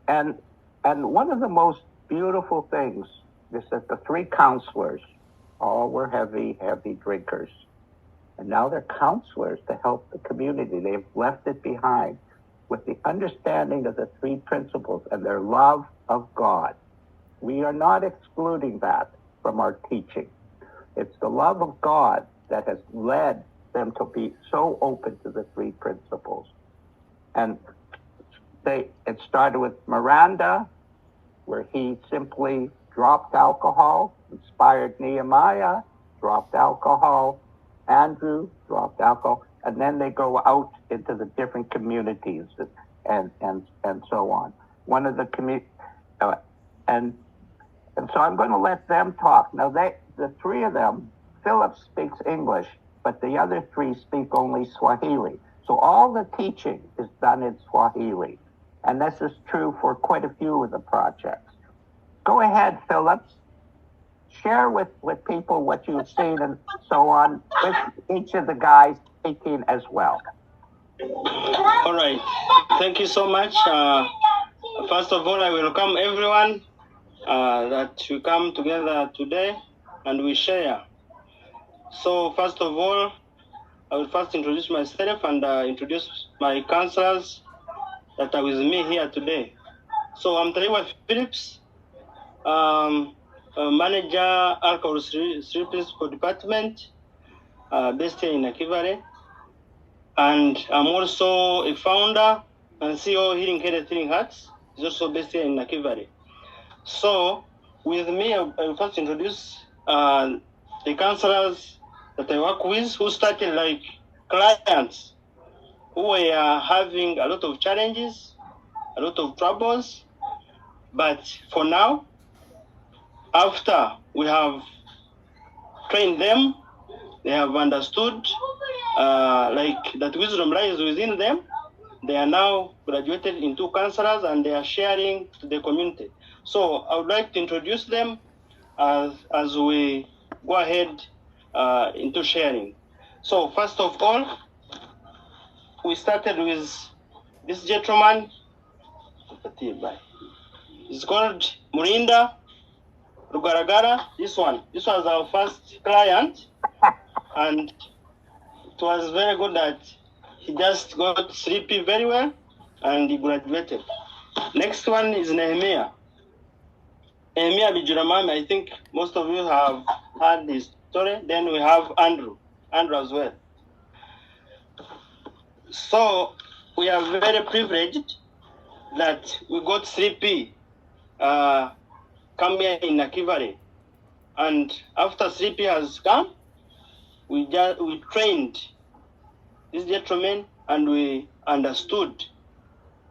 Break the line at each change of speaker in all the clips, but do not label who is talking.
And one of the most beautiful things is that the three counselors all were heavy drinkers. And now they're counselors to help the community. They've left it behind with the understanding of the three principles and their love of God. We are not excluding that from our teaching. It's the love of God that has led them to be so open to the three principles. And it started with Miranda, where he simply dropped alcohol, inspired Nehemiah, dropped alcohol, Andrew dropped alcohol, and then they go out into the different communities and so on. One of the and so I'm going to let them talk. Now the three of them, Philip speaks English, but the other three speak only Swahili. So all the teaching is done in Swahili. And this is true for quite a few of the projects. Go ahead, Philip. Share with people what you've seen and so on, with each of the guys speaking as well.
All right. Thank you so much. First of all, I welcome everyone that we come together today and we share. So first of all, I will first introduce myself and introduce my counselors that are with me here today. So I'm Tawhid Phillips, manager, Alcohol Street Principal Department, based here in Nakivale. And I'm also a founder and CEO Healing Headed Healing Hearts. It's also based here in Nakivale. So with me, I will first introduce the counselors that I work with, who started like clients who were having a lot of challenges, a lot of troubles. But for now, after we have trained them, they have understood like that wisdom lies within them. They are now graduated into counselors and they are sharing to the community. So I would like to introduce them as we go ahead into sharing. So first of all, we started with this gentleman. It's called Murinda Rugaragara. This was our first client, and it was very good that he just got sleepy very well and he graduated. Next one is Nehemiah. Nehemiah Bijuramami, I think most of you have heard his story. Then we have Andrew as well. So we are very privileged that we got 3P come here in Nakivale. And after 3P has come, we trained this gentleman and we understood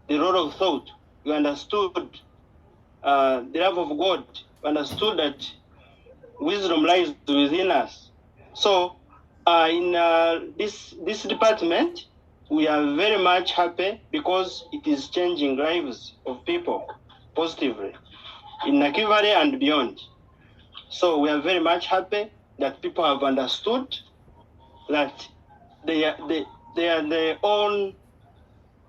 the role of thought. We understood the love of God. We understood that wisdom lies within us. So in this department, we are very much happy because it is changing lives of people positively in Nakivale and beyond. So we are very much happy that people have understood that they are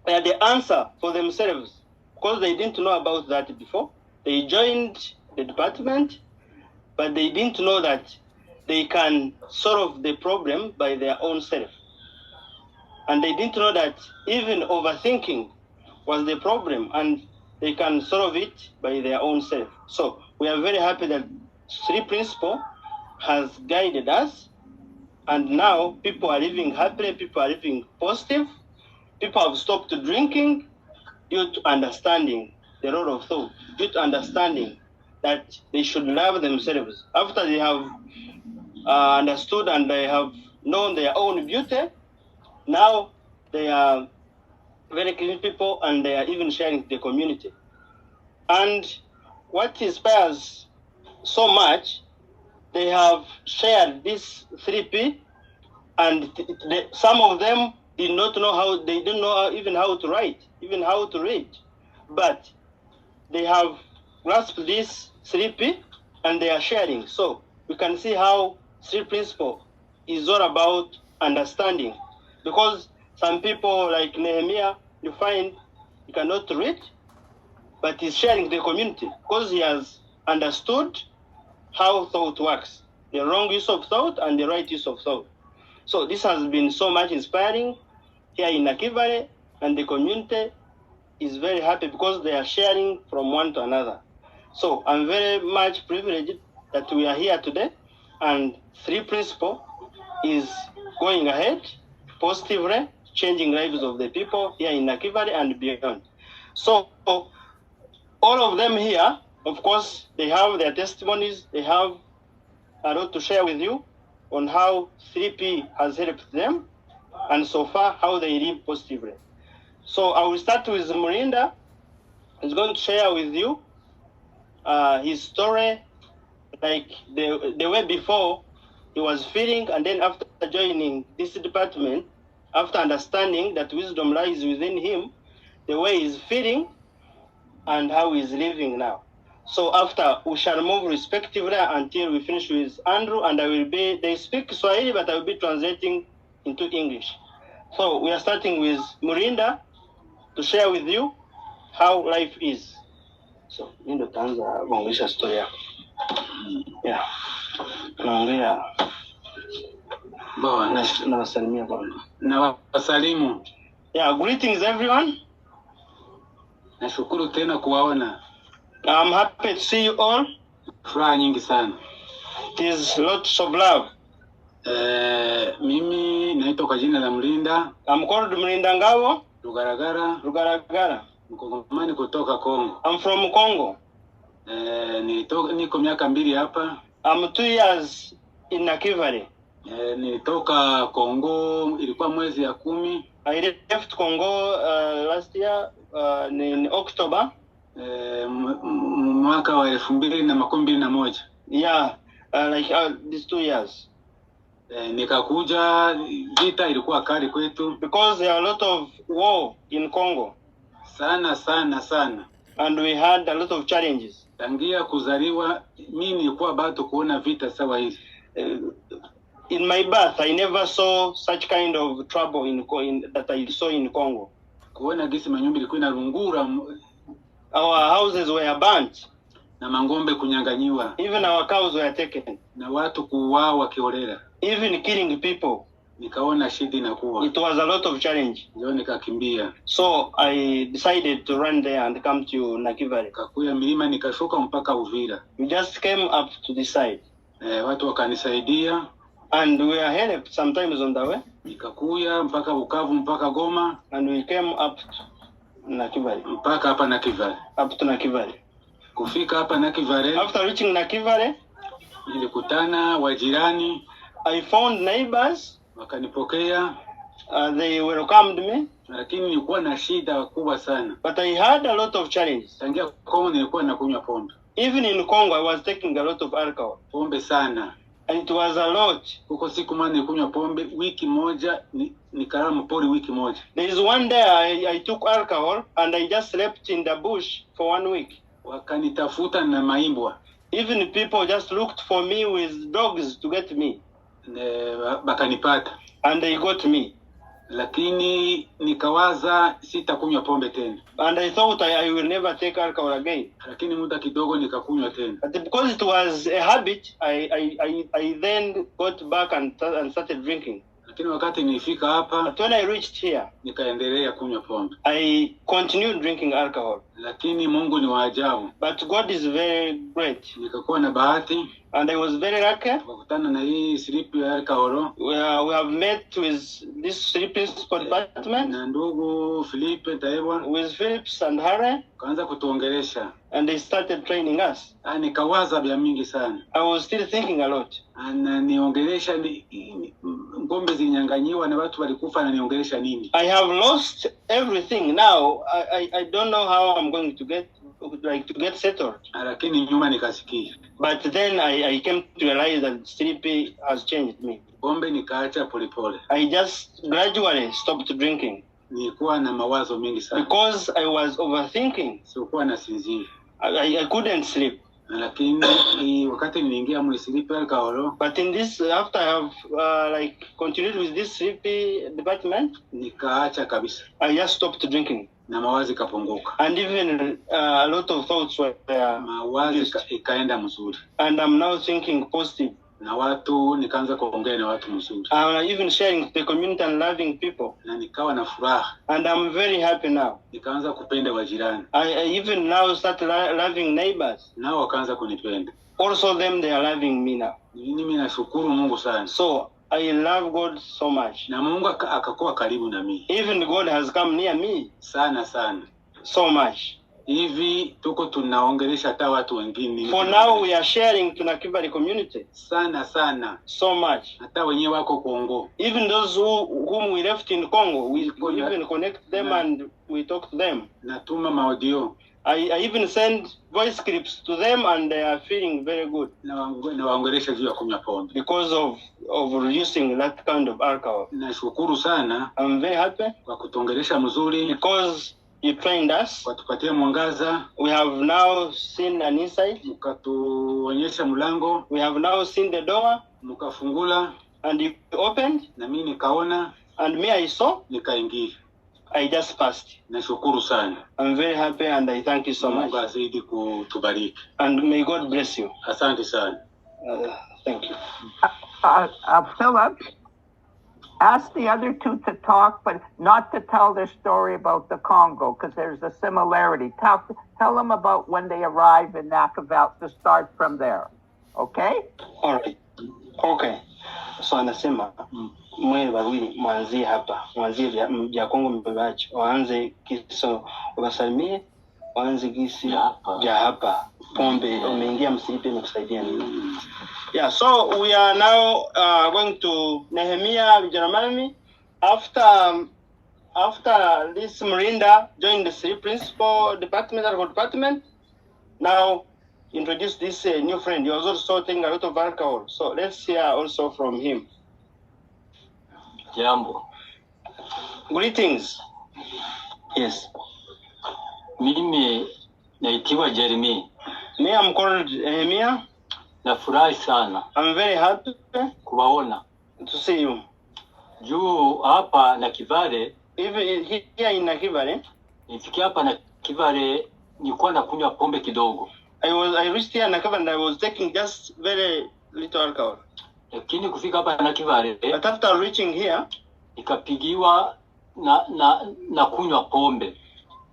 the answer for themselves, because they didn't know about that before. They joined the department, but they didn't know that they can solve the problem by their own self. And they didn't know that even overthinking was the problem and they can solve it by their own self. So we are very happy that 3 Principle has guided us, and now people are living happily, people are living positive, people have stopped drinking due to understanding the role of thought, due to understanding that they should love themselves. After they have understood and they have known their own beauty, now they are very clean people and they are even sharing to the community. And what inspires so much, they have shared this 3P, and some of them did not know how, they didn't know even how to write, even how to read. But they have grasped this 3P and they are sharing. So we can see how 3 Principle is all about understanding. Because some people like Nehemiah, you find you cannot read, but he's sharing the community because he has understood how thought works, the wrong use of thought and the right use of thought. So this has been so much inspiring here in Nakivale, and the community is very happy because they are sharing from one to another. So I'm very much privileged that we are here today, and 3 Principle is going ahead positively, changing lives of the people here in Nakivale and beyond. So all of them here, of course, they have their testimonies, they have a lot to share with you on how 3P has helped them, and so far how they live positively. So I will start with Murinda. He's going to share with you his story, like the way before he was feeling, and then after joining this department, after understanding that wisdom lies within him, the way he's feeling and how he's living now. So after, we shall move respectively until we finish with Andrew, and they speak Swahili, but I will be translating into English. So we are starting with Murinda to share with you how life is. So, Nindo taanza kuongelesha story yako. Yeah. Naongea.
Bwana,
Nawasalimia bwana.
nawasalimu.
Yeah, greetings everyone.
Nashukuru tena kuwaona.
I'm happy to see you all.
Furaha nyingi sana.
It is lots of love.
Mimi naitwa kwa jina la Mlinda.
I'm called Murinda Ngabo.
Rugaragara. Mkongomani kutoka Kongo.
I'm from Congo.
Niko miaka 2 hapa.
I'm 2 years in Nakivale.
Nilitoka Kongo ilikuwa mwezi ya 10.
I left Congo last year in October.
Mwaka wa 2021.
Yeah, these 2 years.
Nikakuja, vita ilikuwa kali kwetu.
Because there are a lot of war in Congo.
Sana.
And we had a lot of challenges.
Tangia kuzaliwa mimi nilikuwa bado kuona vita sawa hizi.
In my birth, I never saw such kind of trouble that I saw in Congo.
Kuona gisi manyumba ilikuwa inarungura.
Our houses were burnt.
Na mangombe kunyanganyiwa.
Even our cows were taken.
Na watu kuuawa kiholela.
Even killing people.
Nikaona shida inakuwa.
It was a lot of challenge.
Ndio nikakimbia.
So I decided to run there and come to Nakivale.
Kakuya milima nikashuka mpaka Uvira.
We just came up to the side.
Watu wakanisaidia.
And we are helped sometimes on the way.
Nikakuya mpaka Bukavu mpaka Goma.
And we came up to Nakivale.
Mpaka hapa Nakivale.
Up to Nakivale.
Kufika hapa Nakivale.
After reaching Nakivale,
nilikutana wajirani.
I found neighbors.
Wakanipokea.
They welcomed me.
Lakini nilikuwa na shida kubwa sana.
But I had a lot of challenges.
Tangia Kongo nilikuwa nakunywa pombe.
Even in Congo, I was taking a lot of alcohol.
Pombe sana.
And it was a lot.
Huko siku moja nilikunywa pombe wiki moja, nikalala mpori wiki moja.
There is one day I took alcohol and I just slept in the bush for 1 week.
Wakanitafuta na maimbwa.
Even people just looked for me with dogs to get me.
Bakanipata.
And they got me.
Lakini nikawaza sitakunywa pombe tena.
And I thought I will never take alcohol again.
Lakini muda kidogo nikakunywa tena.
But because it was a habit, I then got back and started drinking.
Lakini wakati nilifika hapa,
but when I reached here,
nikaendelea kunywa pombe.
I continued drinking alcohol.
Lakini Mungu ni wa ajabu.
But God is very great.
Nikakuwa na bahati.
And I was very lucky.
Kukutana na hii slip ya alcohol.
We have met with this 3 Principle Department.
Na ndugu Philippe Taibwa.
With Phillips and Harry.
Kaanza kutuongelesha.
And they started training us.
Nikawaza vya mingi sana.
I was still thinking a lot.
Ananiongelesha ngombe zinyanganyiwa na watu walikufa, ananiongelesha nini?
I have lost everything now. I don't know how I'm going to get settled.
Lakini nyuma nikasikia.
But then I came to realize that 3P has changed me.
Pombe nikaacha polepole.
I just gradually stopped drinking.
Nilikuwa na mawazo mingi sana.
Because I was overthinking.
Sikuwa nasinzia.
I couldn't sleep.
Lakini wakati niliingia mwisilipe alcohol.
But in this, after I have continued with this 3P department,
nikaacha kabisa.
I just stopped drinking.
na mawazo ikapunguka,
and even a lot of thoughts were
mawazo ikaenda mzuri,
and I'm now thinking positive.
Na watu nikaanza kuongea na watu mzuri,
even sharing the community and loving people,
na nikawa na furaha,
and I'm very happy now.
Nikaanza kupenda wajirani,
I even now start loving neighbors,
nao wakaanza kunipenda,
also them they are loving me now.
Mimi nashukuru Mungu sana.
So I love God so much,
na Mungu akakuwa karibu na mimi,
even God has come near me
sana
so much.
Hivi tuko tunaongelesha hata watu wengine.
For now we are sharing to Nakivale community.
Sana.
So much.
Hata wenyewe wako Congo.
Even those whom we left in Congo, we even connect them and we talk to them.
Natuma audio.
I even send voice clips to them and they are feeling very good.
Na waongelesha juu ya kunywa pombe.
Because of reducing that kind of alcohol.
Nashukuru sana.
I'm very happy.
Kwa kutuongelesha mzuri.
Because you trained us.
Watupatia mwangaza.
We have now seen an insight.
Mkatuonyesha mlango.
We have now seen the door.
Mkafungula.
And you opened.
Na mimi nikaona.
And me I saw.
Nikaingia.
I just passed.
Nashukuru sana.
I'm very happy and I thank you so much.
Mungu azidi kutubariki.
And may God bless you.
Asante sana.
Thank you.
Philip, ask the other two to talk, but not to tell their story about the Congo, because there's a similarity. Tell them about when they arrive in Nakivale, to start from there. Okay?
All right. Okay. So anasema mwe wawili mwanzie hapa, mwanzie vya Kongo mbebaji, waanze kiso wasalimie, waanze kisi vya hapa pombe umeingia msiipe mkusaidia nini. Yeah, so we are now going to Nehemiah Vijanamalami. After this Mirinda joined the three principal department, alcohol department, now introduce this new friend. He was also taking a lot of alcohol. So let's hear also from him.
Jambo.
Greetings. Yes.
Mimi naitiwa Jeremy.
Me, I'm called Nehemiah.
Nafurahi sana.
I'm very happy
kuwaona.
To see you.
Juu hapa Nakivale.
Even here in Nakivale.
Nifikia hapa Nakivale nilikuwa nakunywa pombe kidogo.
I reached here in Nakivale and I was taking just very little alcohol.
Lakini kufika hapa Nakivale.
But after reaching here,
nikapigiwa na kunywa pombe.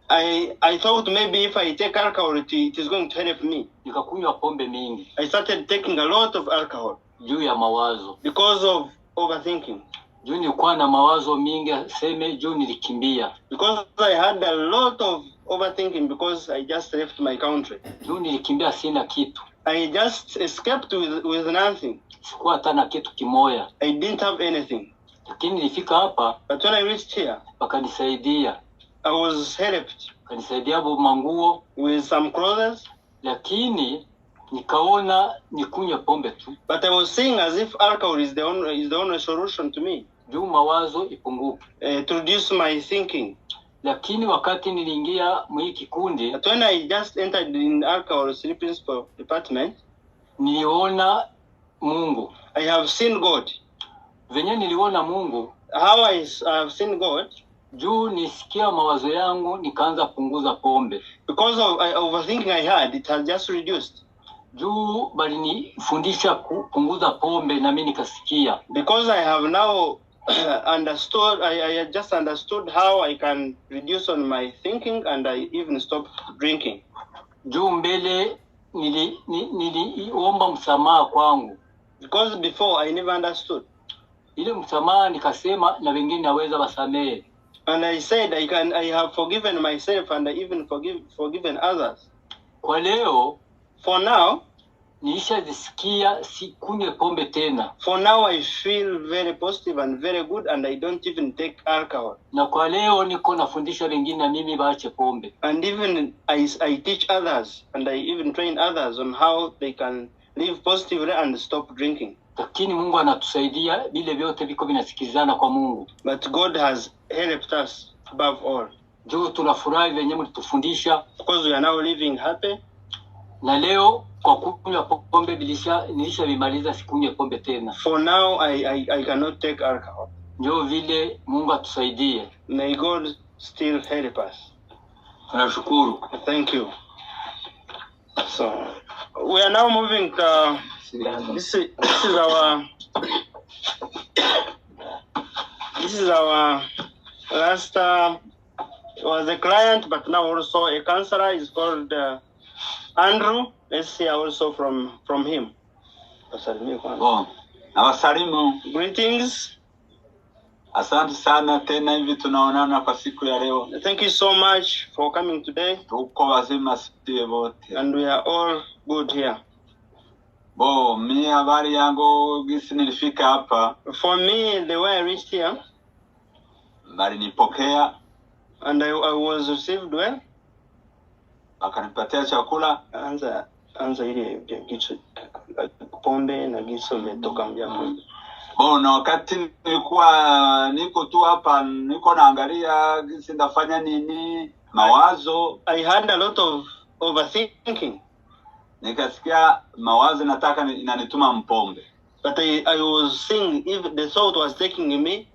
I thought maybe if I take alcohol it is going to help me.
Nikakunywa pombe mingi.
I started taking a lot of alcohol.
Juu ya mawazo.
Because of overthinking.
Juu nilikuwa na mawazo mingi, seme juu nilikimbia.
Because I had a lot of overthinking because I just left my country.
Juu nilikimbia sina kitu.
I just escaped with nothing.
Sikuwa hata na kitu kimoya.
I didn't have anything.
Lakini nilifika hapa.
But when I reached here,
wakanisaidia.
I was helped.
Kanisaidia manguo
with some clothes.
Lakini nikaona nikunywe pombe tu.
But I was seeing as if alcohol is the only solution to me.
Juu mawazo ipunguke.
To reduce my thinking.
Lakini wakati niliingia mwi kikundi.
But when I just entered in alcohol three principal department,
niliona Mungu.
I have seen God.
Venye niliona Mungu.
How I have seen God.
Juu nisikia mawazo yangu nikaanza punguza pombe.
Because of overthinking I had, it has just reduced.
Juu bali nifundisha kupunguza pombe na mimi nikasikia.
Because I have now understood, I just understood how I can reduce on my thinking and I even stopped drinking.
Juu mbele niliomba msamaha kwangu.
Because before I never understood.
Ile msamaha nikasema na wengine naweza wasamehe.
And I said I have forgiven myself and I even forgiven others.
Kwa leo,
for now,
nilishajisikia sikunywe pombe tena.
For now I feel very positive and very good and I don't even take alcohol.
Na kwa leo niko nafundisha wengine na mimi waache pombe.
And even I teach others and I even train others on how they can live positively and stop drinking.
Lakini Mungu anatusaidia, vile vyote viko vinasikizana kwa Mungu.
But God has helped us above all.
Juu tunafurahi venye mlitufundisha.
Because we are now living happy.
Na leo kwa kunywa pombe nilishavimaliza sikunywe pombe tena.
For now I cannot take alcohol.
Ndio vile Mungu atusaidie.
May God still help us.
Tunashukuru.
Thank you. So we are now moving. This is our last. Was a client, but now also a counselor. Is called Andrew. Let's hear also from him.
Bon, nawasalimu.
Greetings.
Asante sana tena hivi tunaonana kwa siku ya leo.
Thank you so much for coming today.
Tuko wazima sisi wote.
And we are all good here.
Bo, mimi habari yangu gisi nilifika hapa.
For me, the way I reached here,
bali nipokea
and I was received well.
Akanipatia chakula.
Anza ile kitu pombe na giso umetoka mjambo.
Na wakati niko tu hapa niko naangalia gisi ndafanya nini mawazo.
I had a lot of overthinking.
Nikasikia mawazo nataka inanituma mpombe.
But I was seeing if the thought was taking me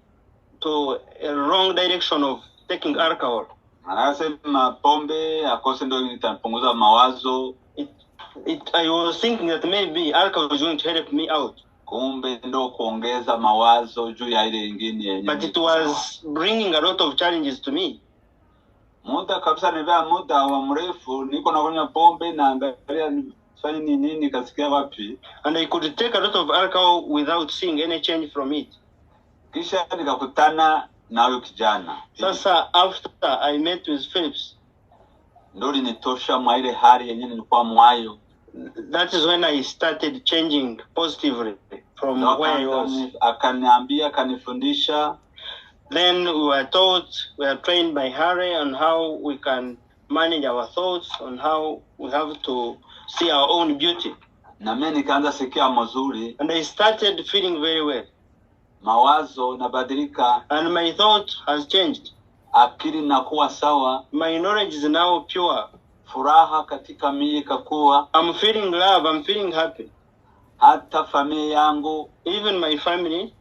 to a wrong direction of taking alcohol.
Anasema pombe akose ndio itapunguza mawazo.
I was thinking that maybe alcohol was going to help me out.
Kumbe ndo kuongeza mawazo juu ya ile nyingine yenyewe.
But it was bringing a lot of challenges to me.
Muda kabisa nivea muda wa mrefu niko nakunywa pombe na angalia nifanye nini kasikia wapi.
And I could take a lot of alcohol without seeing any change from it.
Kisha nikakutana na huyo kijana.
Sasa after I met with Phillips,
ndo linitosha mwa ile hali yenyewe nilikuwa mwayo.
That is when I started changing positively from where I was.
Akaniambia, akanifundisha.
Then we were taught, we are trained by Harry on how we can manage our thoughts, on how we have to see our own beauty.
Na mimi nikaanza sikia mazuri.
And I started feeling very well.
Mawazo nabadilika.
And my thought has changed.
Akili nakuwa sawa.
My knowledge is now pure.
Furaha katika mimi ikakuwa.
I'm feeling love, I'm feeling happy.
Hata familia yangu,
even my family,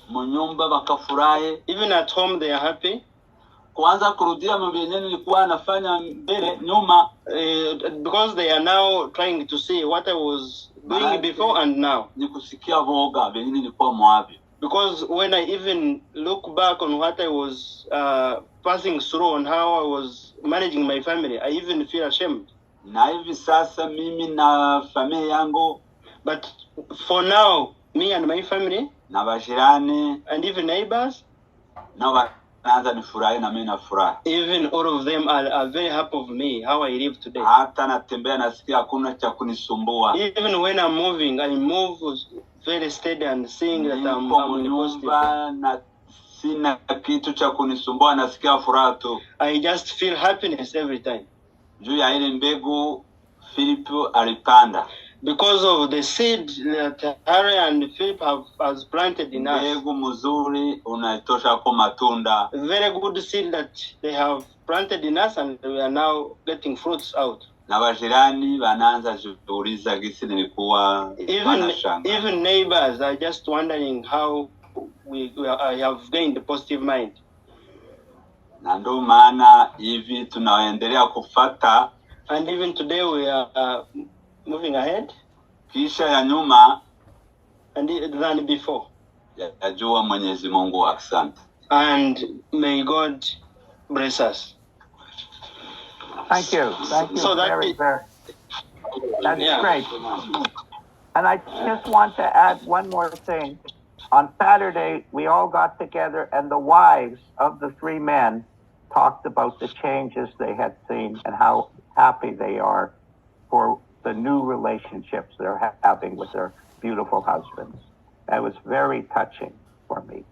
mnyumba bakafurahi.
Even at home they are happy.
Kuanza kurudia mambo yenyewe nilikuwa nafanya mbele nyuma,
because they are now trying to see what I was doing before and now.
Nikusikia boga venye nilikuwa mwapi.
Because when I even look back on what I was passing through and how I was managing my family, I even feel ashamed.
Na hivi sasa mimi na familia yangu,
but for now, me and my family,
na bajirani,
and even neighbors,
na wanaanza nifurahi na mimi nafurahi.
Even all of them are very happy of me, how I live today.
Hata natembea nasikia hakuna cha kunisumbua.
Even when I'm moving, I move very steady and seeing that I'm
positive. Na sina kitu cha kunisumbua, nasikia furaha tu.
I just feel happiness every time.
Juu ya ile mbegu Philip alipanda.
Because of the seed that Harry and Philip has planted in us.
Mbegu mzuri unaitosha kwa matunda.
A very good seed that they have planted in us, and we are now getting fruits out.
Na bajirani wanaanza kuuliza gisi nilikuwa wanashanga.
Even neighbors are just wondering how I have gained a positive mind.
Na ndo maana hivi tunaendelea kufata.
And even today we are moving ahead.
Kisha ya nyuma
than before.
Yajua Mwenyezi Mungu asante.
And may God bless us.
Thank you. Thank you.
So
very. That's great. And I just want to add one more thing. On Saturday, we all got together and the wives of the three men talked about the changes they had seen and how happy they are for the new relationships they're having with their beautiful husbands. That was very touching for me.